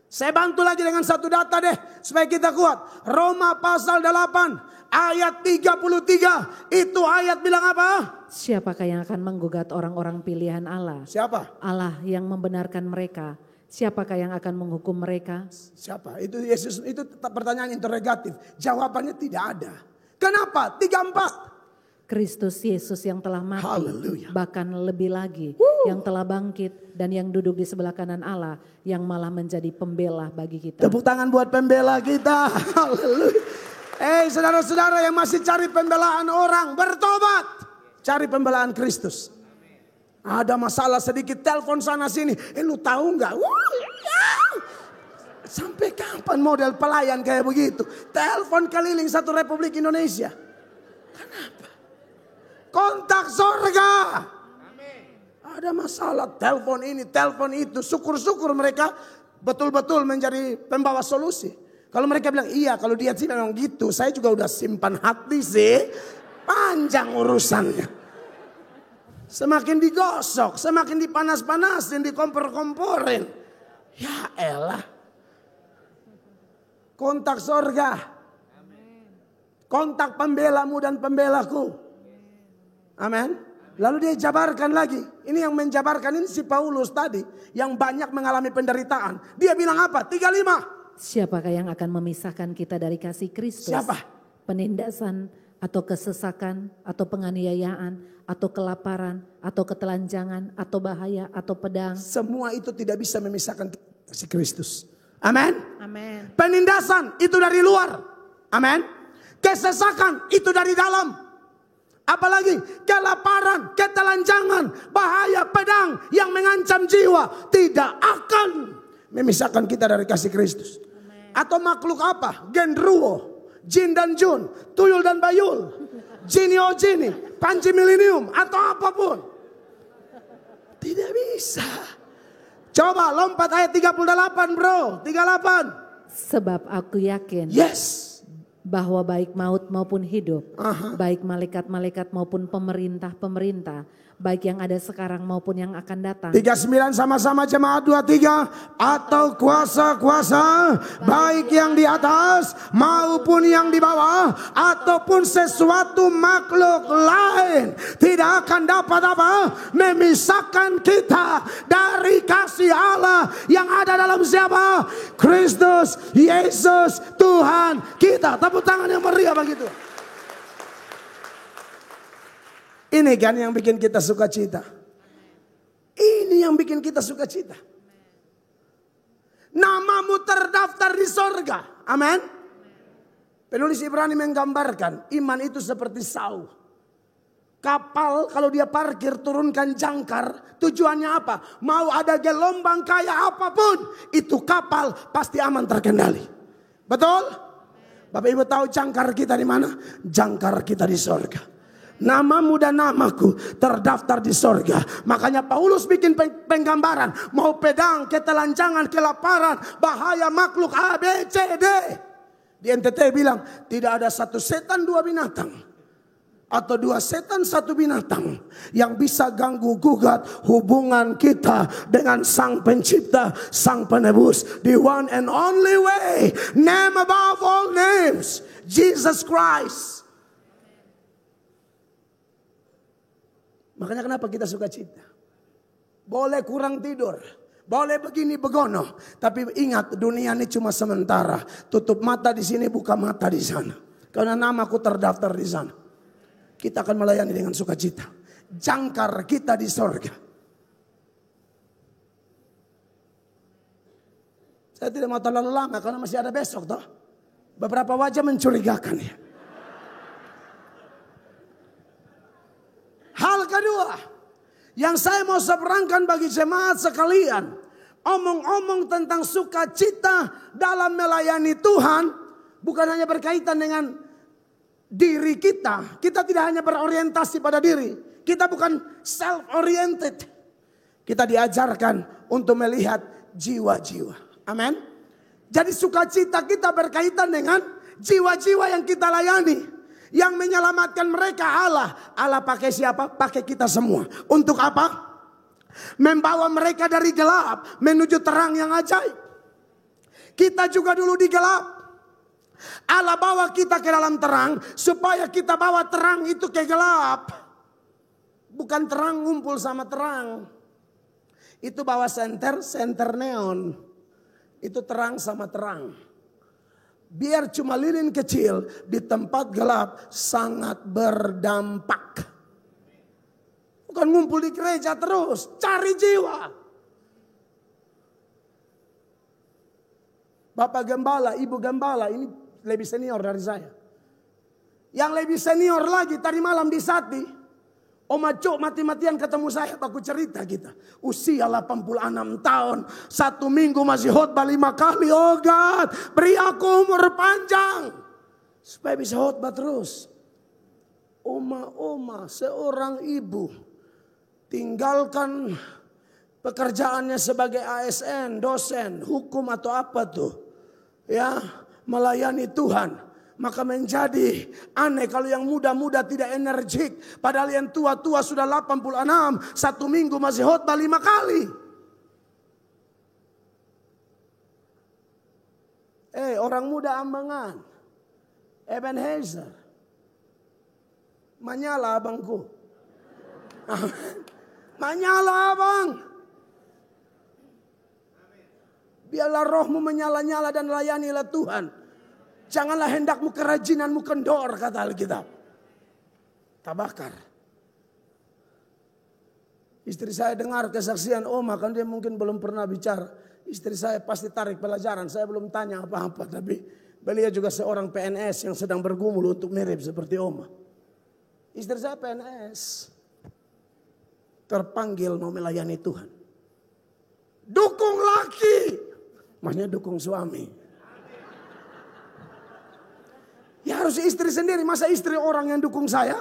Saya bantu lagi dengan satu data deh, supaya kita kuat. Roma pasal 8. Ayat 33, itu ayat bilang apa? Siapakah yang akan menggugat orang-orang pilihan Allah? Siapa? Allah yang membenarkan mereka. Siapakah yang akan menghukum mereka? Siapa? Itu Yesus, itu pertanyaan interrogatif. Jawabannya tidak ada. Kenapa? 34. Kristus Yesus yang telah mati, Haleluya. bahkan lebih lagi, yang telah bangkit dan yang duduk di sebelah kanan Allah, yang malah menjadi pembela bagi kita. Tepuk tangan buat pembela kita. Haleluya. Saudara-saudara yang masih cari pembelaan orang, bertobat. Cari pembelaan Kristus. Ada masalah sedikit, telepon sana sini. Lu tahu nggak? Sampai kapan model pelayan kayak begitu? Telepon keliling satu Republik Indonesia. Kenapa? Kontak surga. Ada masalah, telepon ini, telepon itu. Syukur-syukur mereka betul-betul menjadi pembawa solusi. Kalau mereka bilang, iya kalau dia sih memang gitu. Saya juga udah simpan hati sih. Panjang urusannya. Semakin digosok, semakin dipanas-panasin, dikompor-komporin. Ya elah. Kontak surga. Kontak pembelamu dan pembelaku. Amin. Lalu dia jabarkan lagi. Ini yang menjabarkan ini si Paulus tadi. Yang banyak mengalami penderitaan. Dia bilang apa? 35. Siapakah yang akan memisahkan kita dari kasih Kristus? Siapa? Penindasan atau kesesakan atau penganiayaan atau kelaparan atau ketelanjangan atau bahaya atau pedang. Semua itu tidak bisa memisahkan kasih Kristus. Amin. Amin. Penindasan itu dari luar. Amin. Kesesakan itu dari dalam. Apalagi kelaparan, ketelanjangan, bahaya, pedang yang mengancam jiwa tidak akan memisahkan kita dari kasih Kristus. Atau makhluk apa? Genderuwo, jin dan jun, tuyul dan bayul, jinio jini, panji milenium atau apapun. Tidak bisa. Coba lompat ayat 38 bro, 38. Sebab aku yakin. Yes. Bahwa baik maut maupun hidup, baik malaikat-malaikat maupun pemerintah-pemerintah, baik yang ada sekarang maupun yang akan datang. 39 sama-sama jemaat 23. Atau kuasa-kuasa, baik yang di atas maupun yang di bawah, ataupun sesuatu makhluk lain, tidak akan dapat apa? Memisahkan kita dari kasih Allah yang ada dalam siapa? Kristus Yesus Tuhan kita. Tepuk tangan yang meriah begitu. Ini kan yang bikin kita sukacita. Ini yang bikin kita sukacita. Namamu terdaftar di sorga. Amin. Penulis Ibrani menggambarkan iman itu seperti sau. Kapal kalau dia parkir turunkan jangkar. Tujuannya apa? Mau ada gelombang kayak apapun. Itu kapal pasti aman terkendali. Betul? Bapak Ibu tahu jangkar kita di mana? Jangkar kita di sorga. Namamu dan namaku terdaftar di sorga. Makanya Paulus bikin penggambaran. Mau pedang, ketelanjangan, kelaparan, bahaya makhluk A, B, C, D. Di NTT bilang tidak ada satu setan dua binatang. Atau dua setan satu binatang yang bisa ganggu gugat hubungan kita dengan Sang Pencipta, Sang Penebus. The one and only way, name above all names, Jesus Christ. Makanya kenapa kita suka cita? Boleh kurang tidur, boleh begini begono, tapi ingat dunia ini cuma sementara. Tutup mata di sini, buka mata di sana. Karena namaku terdaftar di sana. Kita akan melayani dengan sukacita. Jangkar kita di sorga. Saya tidak mau terlalu lama karena masih ada besok toh. Beberapa wajah mencurigakan ya. Hal kedua yang saya mau seberangkan bagi jemaat sekalian. Omong-omong tentang sukacita dalam melayani Tuhan. Bukan hanya berkaitan dengan diri kita. Kita tidak hanya berorientasi pada diri. Kita bukan self-oriented. Kita diajarkan untuk melihat jiwa-jiwa. Amin. Jadi sukacita kita berkaitan dengan jiwa-jiwa yang kita layani. Yang menyelamatkan mereka Allah. Allah pakai siapa? Pakai kita semua. Untuk apa? Membawa mereka dari gelap menuju terang yang ajaib. Kita juga dulu di gelap. Allah bawa kita ke dalam terang supaya kita bawa terang itu ke gelap. Bukan terang ngumpul sama terang. Itu bawa senter neon. Itu terang sama terang. Biar cuma lilin kecil di tempat gelap sangat berdampak. Bukan ngumpul di gereja terus, cari jiwa. Bapak gembala, ibu gembala, ini lebih senior dari saya. Yang lebih senior lagi tadi malam di Sati. Om Acok mati-matian ketemu saya. Baku cerita kita. Usia 86 tahun. 1 minggu masih khotbah 5 kali. Oh God, beri aku umur panjang. Supaya bisa khotbah terus. Oma seorang ibu. Tinggalkan pekerjaannya sebagai ASN, dosen, hukum atau apa tuh. Ya, melayani Tuhan. Maka menjadi aneh kalau yang muda-muda tidak energik. Padahal yang tua-tua sudah 86. 1 minggu masih khotbah 5 kali. Orang muda Ambangan. Ebenezer. Manyala abangku. Manyala abang. Biarlah rohmu menyala-nyala dan layanilah Tuhan. Janganlah hendakmu kerajinanmu kendor, kata Alkitab. Tabakar. Istri saya dengar kesaksian Oma, kan dia mungkin belum pernah bicara. Istri saya pasti tarik pelajaran. Saya belum tanya apa-apa, tapi beliau juga seorang PNS yang sedang bergumul untuk mirip seperti Oma. Istri saya PNS. Terpanggil mau melayani Tuhan. Dukung laki. Maksudnya dukung suami. Ya harus istri sendiri. Masa istri orang yang dukung saya?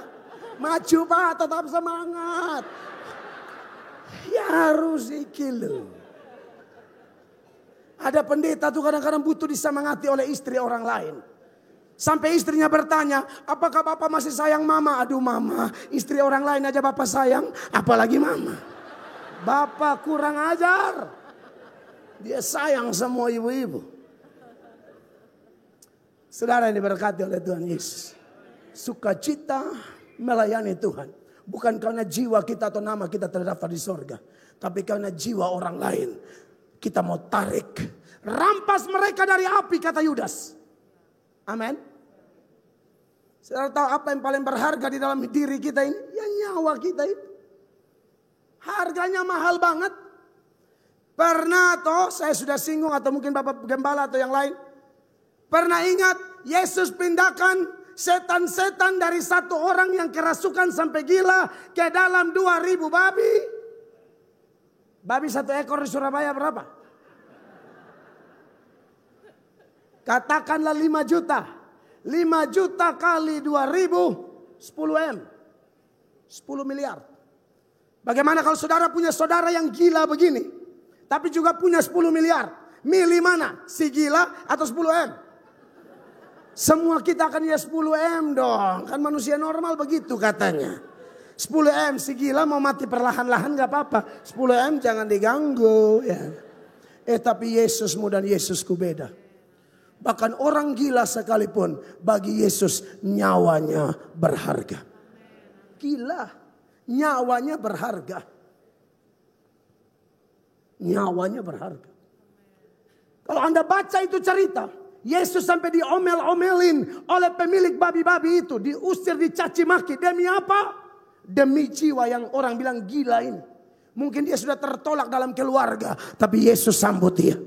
Maju Pak, tetap semangat. Ya harus ikil. Ada pendeta tuh kadang-kadang butuh disemangati oleh istri orang lain. Sampai istrinya bertanya, apakah Bapak masih sayang Mama? Aduh Mama, istri orang lain aja Bapak sayang, apalagi Mama. Bapak kurang ajar. Dia sayang semua ibu-ibu. Saudara yang diberkati oleh Tuhan Yesus. Sukacita melayani Tuhan. Bukan karena jiwa kita atau nama kita terdaftar di sorga. Tapi karena jiwa orang lain. Kita mau tarik. Rampas mereka dari api, kata Yudas. Amin. Saudara tahu apa yang paling berharga di dalam diri kita ini? Ya nyawa kita itu. Harganya mahal banget. Pernah toh saya sudah singgung atau mungkin Bapak Gembala atau yang lain. Pernah ingat Yesus pindahkan setan-setan dari satu orang yang kerasukan sampai gila ke dalam 2.000 babi. Babi 1 ekor di Surabaya berapa? Katakanlah 5 juta. 5 juta kali 2.000, 10 M. 10 miliar. Bagaimana kalau saudara punya saudara yang gila begini, tapi juga punya 10 miliar. Milih mana? Si gila atau 10 M? Semua kita akan ya 10 M dong. Kan manusia normal begitu katanya. 10 M si gila mau mati perlahan-lahan gak apa-apa. 10 M jangan diganggu ya. Tapi Yesusmu dan Yesusku beda. Bahkan orang gila sekalipun bagi Yesus nyawanya berharga. Gila, nyawanya berharga. Nyawanya berharga. Kalau Anda baca itu cerita, Yesus sampai diomel-omelin oleh pemilik babi-babi itu. Diusir, dicaci maki. Demi apa? Demi jiwa yang orang bilang gila ini. Mungkin dia sudah tertolak dalam keluarga. Tapi Yesus sambut dia.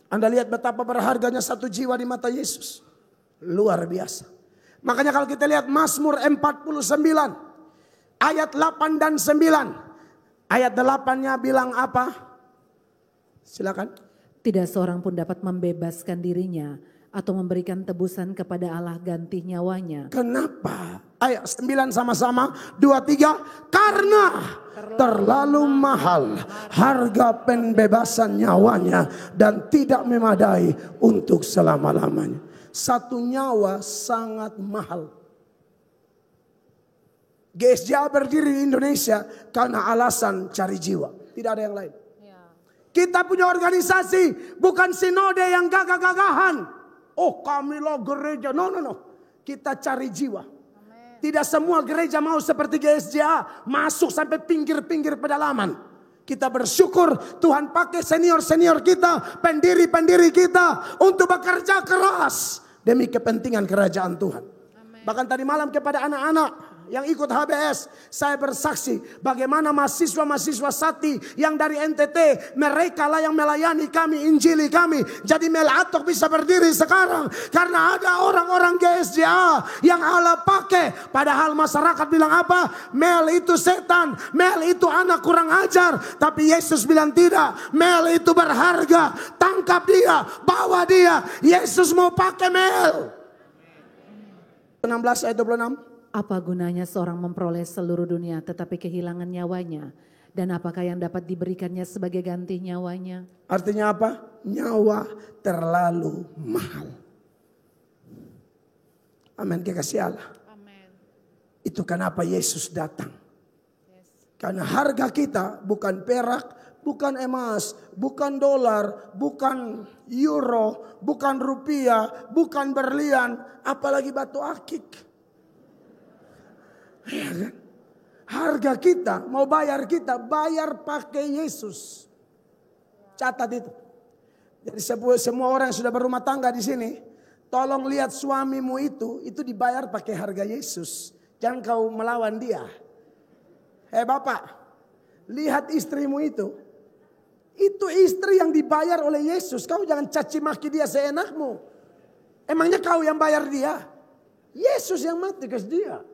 Anda lihat betapa berharganya satu jiwa di mata Yesus. Luar biasa. Makanya kalau kita lihat Mazmur 49. Ayat 8 dan 9. Ayat 8-nya bilang apa? Silakan. Tidak seorang pun dapat membebaskan dirinya atau memberikan tebusan kepada Allah ganti nyawanya. Kenapa? Ayat 9 sama-sama. 2, 3. Karena terlalu mahal harga pembebasan nyawanya dan tidak memadai untuk selama-lamanya. Satu nyawa sangat mahal. GSJA berdiri di Indonesia karena alasan cari jiwa. Tidak ada yang lain. Kita punya organisasi bukan sinode yang gagah-gagahan. Oh kamilah gereja. No. Kita cari jiwa. Tidak semua gereja mau seperti GSJA. Masuk sampai pinggir-pinggir pedalaman. Kita bersyukur Tuhan pakai senior-senior kita. Pendiri-pendiri kita. Untuk bekerja keras. Demi kepentingan kerajaan Tuhan. Bahkan tadi malam kepada anak-anak yang ikut HBS, saya bersaksi bagaimana mahasiswa-mahasiswa Sati yang dari NTT, mereka lah yang melayani kami, injili kami. Jadi Mel Atok bisa berdiri sekarang karena ada orang-orang GSJA yang Allah pakai. Padahal masyarakat bilang apa? Mel itu setan, Mel itu anak kurang ajar. Tapi Yesus bilang tidak, Mel itu berharga. Tangkap dia, bawa dia. Yesus mau pakai Mel. 16 ayat 26. Apa gunanya seorang memperoleh seluruh dunia tetapi kehilangan nyawanya? Dan apakah yang dapat diberikannya sebagai ganti nyawanya? Artinya apa? Nyawa terlalu mahal. Amin, kekasih Allah. Amin. Itu kenapa Yesus datang. Karena harga kita bukan perak, bukan emas, bukan dolar, bukan euro, bukan rupiah, bukan berlian, apalagi batu akik. Ya kan? Harga kita, mau bayar kita, bayar pakai Yesus. Catat itu. Jadi semua orang yang sudah berumah tangga di sini, tolong lihat suamimu itu dibayar pakai harga Yesus. Jangan kau melawan dia. Bapak, lihat istrimu itu istri yang dibayar oleh Yesus. Kau jangan caci maki dia seenakmu. Emangnya kau yang bayar dia? Yesus yang mati ke dia.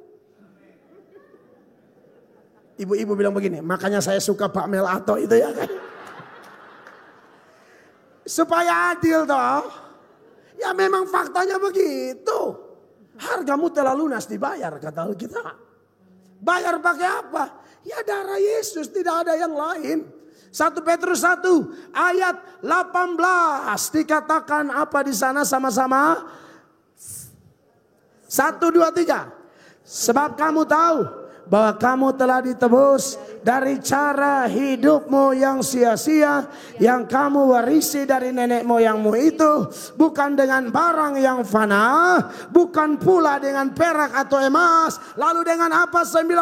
Ibu-ibu bilang begini, makanya saya suka Pak Mel Ato itu ya kan. Supaya adil toh. Ya memang faktanya begitu. Hargamu telah lunas dibayar kata Alkitab. Bayar pakai apa? Ya darah Yesus, tidak ada yang lain. 1 Petrus 1 ayat 18 dikatakan apa di sana sama-sama? 1, 2, 3. Sebab kamu tahu bahwa kamu telah ditebus dari cara hidupmu yang sia-sia yang kamu warisi dari nenek moyangmu itu, bukan dengan barang yang fana, bukan pula dengan perak atau emas, lalu dengan apa 19?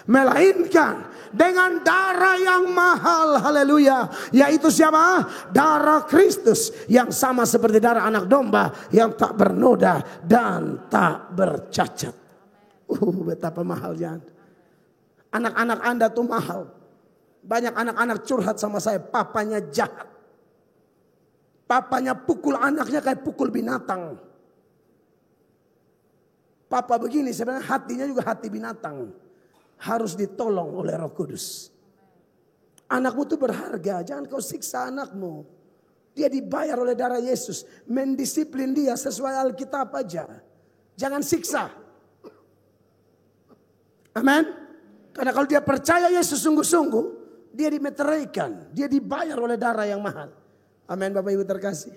Melainkan dengan darah yang mahal, haleluya, yaitu siapa? Darah Kristus yang sama seperti darah anak domba yang tak bernoda dan tak bercacat. Betapa mahalnya. Anak-anak Anda tuh mahal. Banyak anak-anak curhat sama saya, papanya jahat. Papanya pukul anaknya kayak pukul binatang. Papa begini, sebenarnya hatinya juga hati binatang. Harus ditolong oleh Roh Kudus. Anakmu tuh berharga, jangan kau siksa anakmu. Dia dibayar oleh darah Yesus. Mendisiplin dia sesuai Alkitab aja. Jangan siksa. Amin. Karena kalau dia percaya Yesus sungguh-sungguh, dia dimeteraikan. Dia dibayar oleh darah yang mahal. Amin, Bapak Ibu terkasih.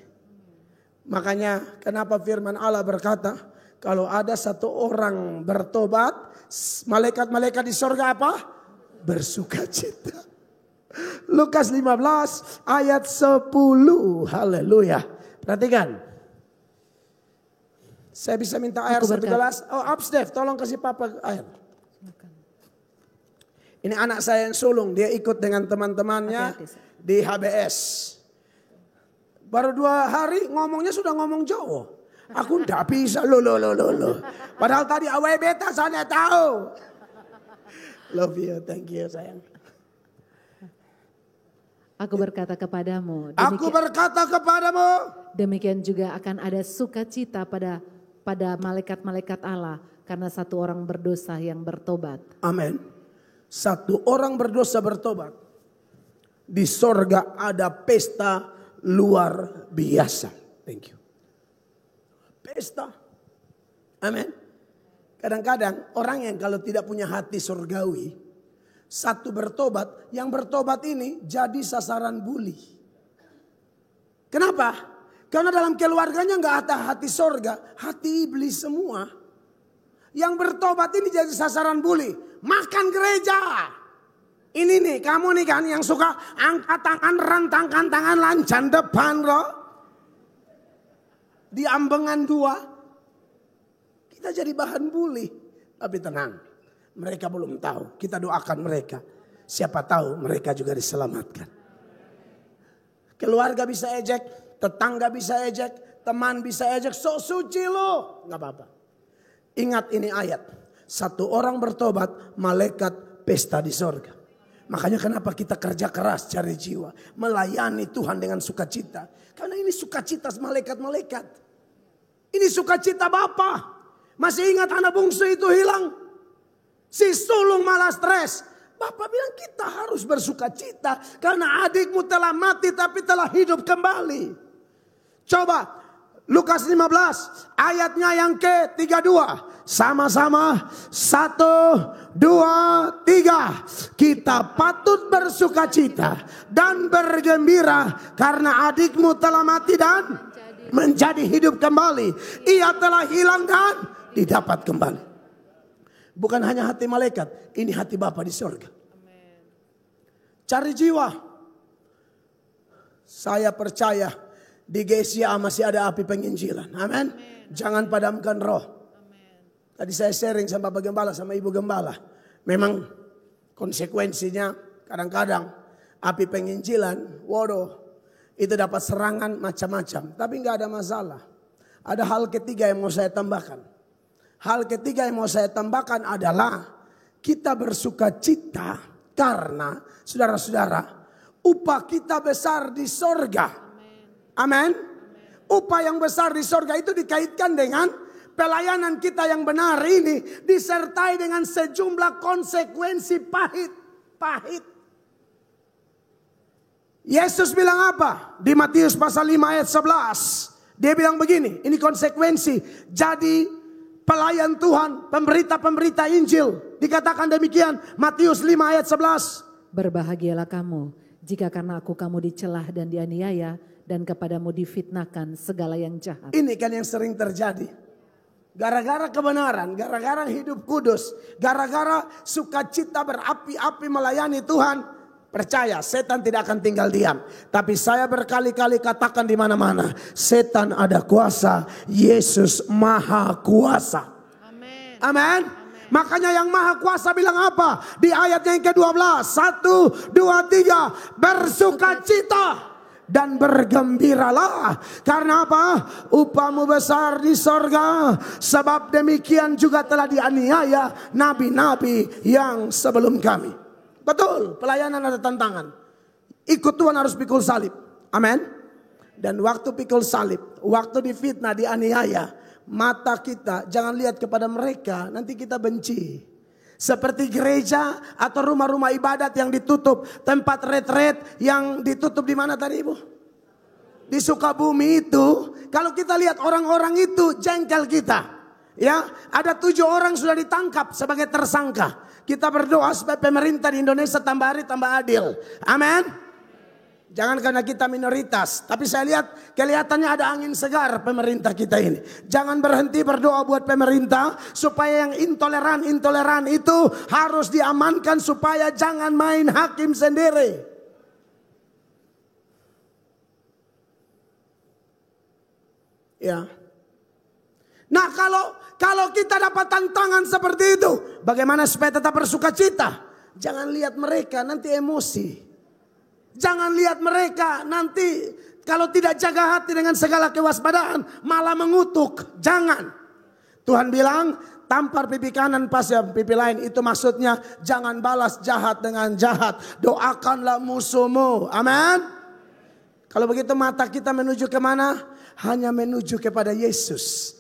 Makanya kenapa firman Allah berkata, kalau ada satu orang bertobat, malaikat-malaikat di sorga apa? Bersukacita. Lukas 15 ayat 10. Haleluya. Perhatikan. Saya bisa minta air satu gelas. Oh, Abstef, tolong kasih papa air. Ini anak saya yang sulung, dia ikut dengan teman-temannya di HBS. Baru 2 hari ngomongnya sudah ngomong Jawa. Aku ndak bisa lo. Padahal tadi awal beta saya tahu. Love you, thank you sayang. Aku berkata kepadamu. Demikian juga akan ada sukacita pada malaikat-malaikat Allah karena satu orang berdosa yang bertobat. Amin. Satu orang berdosa bertobat. Di sorga ada pesta luar biasa. Thank you. Pesta. Amin. Kadang-kadang orang yang kalau tidak punya hati surgawi, satu bertobat, yang bertobat ini jadi sasaran bully. Kenapa? Karena dalam keluarganya nggak ada hati surga, hati iblis semua. Yang bertobat ini jadi sasaran bully. Makan gereja. Ini nih, kamu nih kan yang suka angkat tangan, rentangkan tangan, lancan depan loh. Di ambengan 2. Kita jadi bahan bully. Tapi tenang, mereka belum tahu. Kita doakan mereka. Siapa tahu mereka juga diselamatkan. Keluarga bisa ejek, tetangga bisa ejek, teman bisa ejek. So suci lo, nggak apa-apa. Ingat ini ayat. Satu orang bertobat, malaikat pesta di sorga. Makanya kenapa kita kerja keras cari jiwa. Melayani Tuhan dengan sukacita. Karena ini sukacita malaikat-malaikat. Ini sukacita Bapa. Masih ingat anak bungsu itu hilang. Si sulung malah stres. Bapak bilang kita harus bersukacita. Karena adikmu telah mati tapi telah hidup kembali. Coba Lukas 15 ayatnya yang ke-32. Sama-sama 1, 2, 3. Kita patut bersukacita dan bergembira karena adikmu telah mati dan menjadi hidup kembali. Ia telah hilang dan didapat kembali. Bukan hanya hati malaikat, ini hati Bapa di surga. Cari jiwa. Saya percaya di GCA masih ada api penginjilan. Amin. Jangan padamkan roh. Tadi saya sharing sama Bapak Gembala, sama Ibu Gembala. Memang konsekuensinya kadang-kadang api penginjilan, waduh, itu dapat serangan macam-macam. Tapi nggak ada masalah. Ada hal ketiga yang mau saya tambahkan. Hal ketiga yang mau saya tambahkan adalah kita bersukacita karena saudara-saudara, upah kita besar di sorga. Amin. Upah yang besar di sorga itu dikaitkan dengan pelayanan kita yang benar ini disertai dengan sejumlah konsekuensi pahit. Yesus bilang apa? Di Matius pasal 5 ayat 11. Dia bilang begini, ini konsekuensi. Jadi pelayan Tuhan, pemberita-pemberita Injil. Dikatakan demikian, Matius 5 ayat 11. Berbahagialah kamu jika karena aku kamu dicelah dan dianiaya dan kepadamu difitnahkan segala yang jahat. Ini kan yang sering terjadi. Gara-gara kebenaran, gara-gara hidup kudus, gara-gara sukacita berapi-api melayani Tuhan, percaya setan tidak akan tinggal diam. Tapi saya berkali-kali katakan di mana-mana, setan ada kuasa, Yesus maha kuasa. Amin. Amin. Makanya yang maha kuasa bilang apa? Di ayat yang ke-12, 1, 2, 3, bersukacita dan bergembiralah. Karena apa? Upahmu besar di sorga. Sebab demikian juga telah dianiaya nabi-nabi yang sebelum kami. Betul, pelayanan ada tantangan. Ikut Tuhan harus pikul salib. Amin. Dan waktu pikul salib, waktu difitnah, dianiaya, mata kita jangan lihat kepada mereka, nanti kita benci. Seperti gereja atau rumah-rumah ibadat yang ditutup, tempat retret yang ditutup di mana tadi Ibu? di Sukabumi itu, kalau kita lihat orang-orang itu jengkel kita. Ya, ada 7 orang sudah ditangkap sebagai tersangka. Kita berdoa supaya pemerintah di Indonesia tambah hari tambah adil. Amin. Jangan karena kita minoritas, tapi saya lihat kelihatannya ada angin segar pemerintah kita ini. Jangan berhenti berdoa buat pemerintah supaya yang intoleran itu harus diamankan supaya jangan main hakim sendiri. Ya. Nah, kalau kita dapat tantangan seperti itu, bagaimana supaya tetap bersuka cita? Jangan lihat mereka nanti emosi. Jangan lihat mereka nanti kalau tidak jaga hati dengan segala kewaspadaan malah mengutuk. Jangan. Tuhan bilang tampar pipi kanan pas ya pipi lain. Itu maksudnya jangan balas jahat dengan jahat. Doakanlah musuhmu. Amin. Kalau begitu mata kita menuju kemana? Hanya menuju kepada Yesus.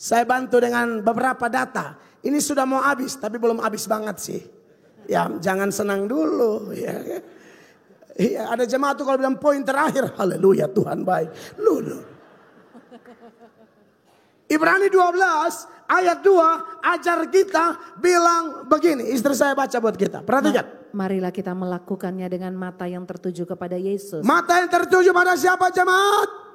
Saya bantu dengan beberapa data. Ini sudah mau habis tapi belum habis banget sih. Ya jangan senang dulu ya. Iya, ada jemaat tuh kalau bilang poin terakhir, haleluya Tuhan baik. Lulu. Ibrani 12 ayat 2 ajar kita bilang begini. Istri saya baca buat kita. Perhatikan. Marilah kita melakukannya dengan mata yang tertuju kepada Yesus. Mata yang tertuju pada siapa jemaat?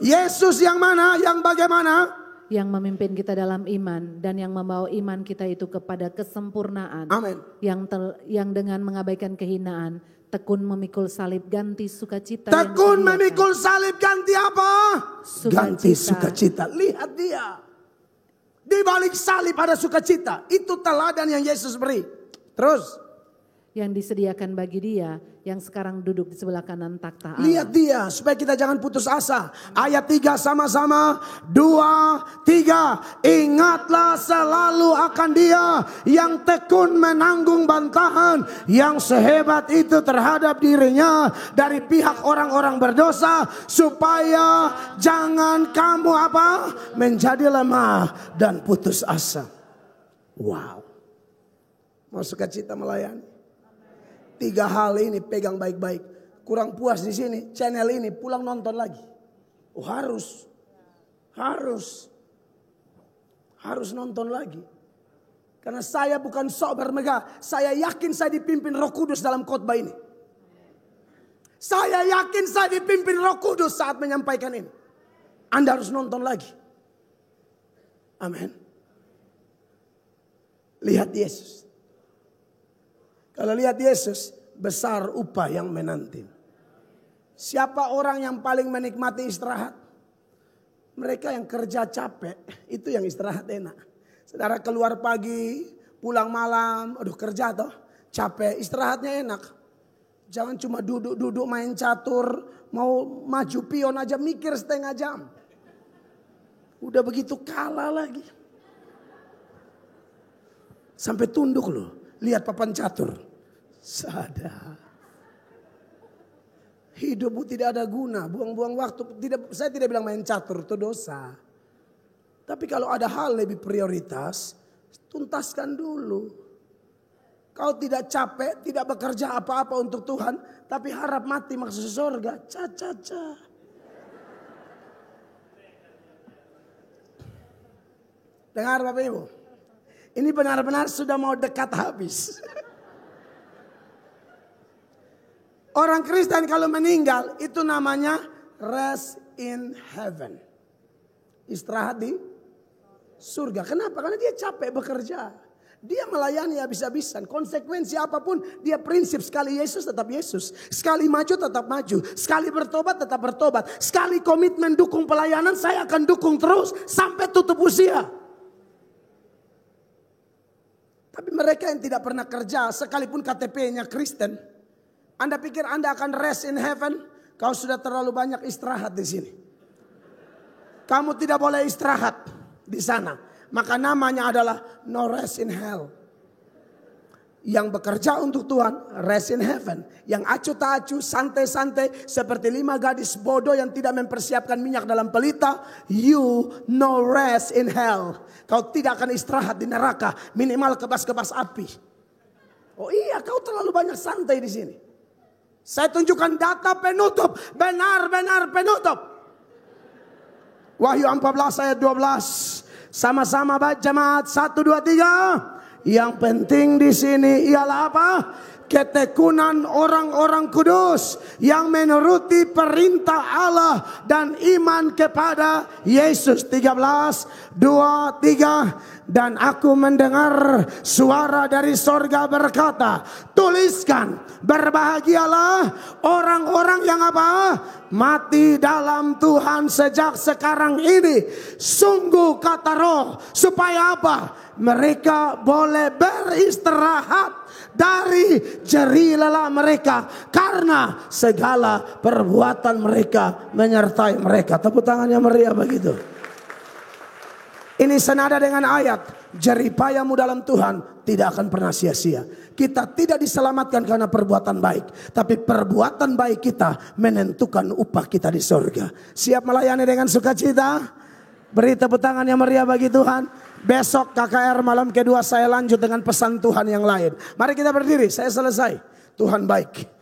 Yesus yang mana? Yang bagaimana? Yang memimpin kita dalam iman dan yang membawa iman kita itu kepada kesempurnaan. Amin. Yang dengan mengabaikan kehinaan, tekun memikul salib ganti sukacita. Tekun memikul salib ganti apa? Sukacita. Ganti sukacita. Lihat dia. Di balik salib ada sukacita. Itu teladan yang Yesus beri. Terus. Yang disediakan bagi dia yang sekarang duduk di sebelah kanan takhta Allah. Lihat dia supaya kita jangan putus asa. Ayat 3 sama-sama. 2, 3. Ingatlah selalu akan dia yang tekun menanggung bantahan yang sehebat itu terhadap dirinya dari pihak orang-orang berdosa supaya jangan kamu apa? Menjadi lemah dan putus asa. Wow. Mau sukacita melayani. 3 hal ini pegang baik-baik. Kurang puas di sini, channel ini pulang nonton lagi. Oh harus nonton lagi. Karena saya bukan sok bermegah. Saya yakin saya dipimpin Roh Kudus dalam khotbah ini. Saya yakin saya dipimpin Roh Kudus saat menyampaikan ini. Anda harus nonton lagi. Amin. Lihat Yesus. Kalau lihat Yesus, besar upah yang menanti. Siapa orang yang paling menikmati istirahat? Mereka yang kerja capek, itu yang istirahat enak. Saudara keluar pagi, pulang malam, aduh kerja toh, capek, istirahatnya enak. Jangan cuma duduk-duduk main catur, mau maju pion aja mikir setengah jam. Udah begitu kalah lagi. Sampai tunduk loh, lihat papan catur. Sadar. Hidupmu tidak ada guna, buang-buang waktu. Saya tidak bilang main catur, itu dosa. Tapi kalau ada hal lebih prioritas, tuntaskan dulu. Kau tidak capek, tidak bekerja apa-apa untuk Tuhan, tapi harap mati masuk surga. Ca-ca-ca. Dengar Bapak Ibu. Ini benar-benar sudah mau dekat habis. Orang Kristen kalau meninggal itu namanya rest in heaven. Istirahat di surga. Kenapa? Karena dia capek bekerja. Dia melayani habis-habisan. Konsekuensi apapun dia prinsip. Sekali Yesus tetap Yesus. Sekali maju tetap maju. Sekali bertobat tetap bertobat. Sekali komitmen dukung pelayanan saya akan dukung terus sampai tutup usia. Tapi mereka yang tidak pernah kerja sekalipun KTP-nya Kristen. Anda pikir Anda akan rest in heaven? Kau sudah terlalu banyak istirahat di sini. Kamu tidak boleh istirahat di sana. Maka namanya adalah no rest in hell. Yang bekerja untuk Tuhan, rest in heaven. Yang acuh tak acuh, santai-santai. Seperti 5 gadis bodoh yang tidak mempersiapkan minyak dalam pelita. You no rest in hell. Kau tidak akan istirahat di neraka. Minimal kebas-kebas api. Oh iya, kau terlalu banyak santai di sini. Saya tunjukkan data penutup. Benar-benar penutup. Wahyu 14 ayat 12. Sama-sama baca jemaat 1, 2, 3. Yang penting di sini ialah apa? Ketekunan orang-orang kudus yang menuruti perintah Allah dan iman kepada Yesus. 13, 2, 3. Dan aku mendengar suara dari sorga berkata, tuliskan, berbahagialah orang-orang yang apa? Mati dalam Tuhan sejak sekarang ini. Sungguh kata Roh, supaya apa? Mereka boleh beristirahat dari jerih lelah mereka, karena segala perbuatan mereka menyertai mereka. Tepuk tangannya meriah begitu. Ini senada dengan ayat, jerih payahmu dalam Tuhan tidak akan pernah sia-sia. Kita tidak diselamatkan karena perbuatan baik, tapi perbuatan baik kita menentukan upah kita di sorga. Siap melayani dengan sukacita? Beri tepuk tangan yang meriah bagi Tuhan. Besok KKR malam kedua saya lanjut dengan pesan Tuhan yang lain. Mari kita berdiri, saya selesai. Tuhan baik.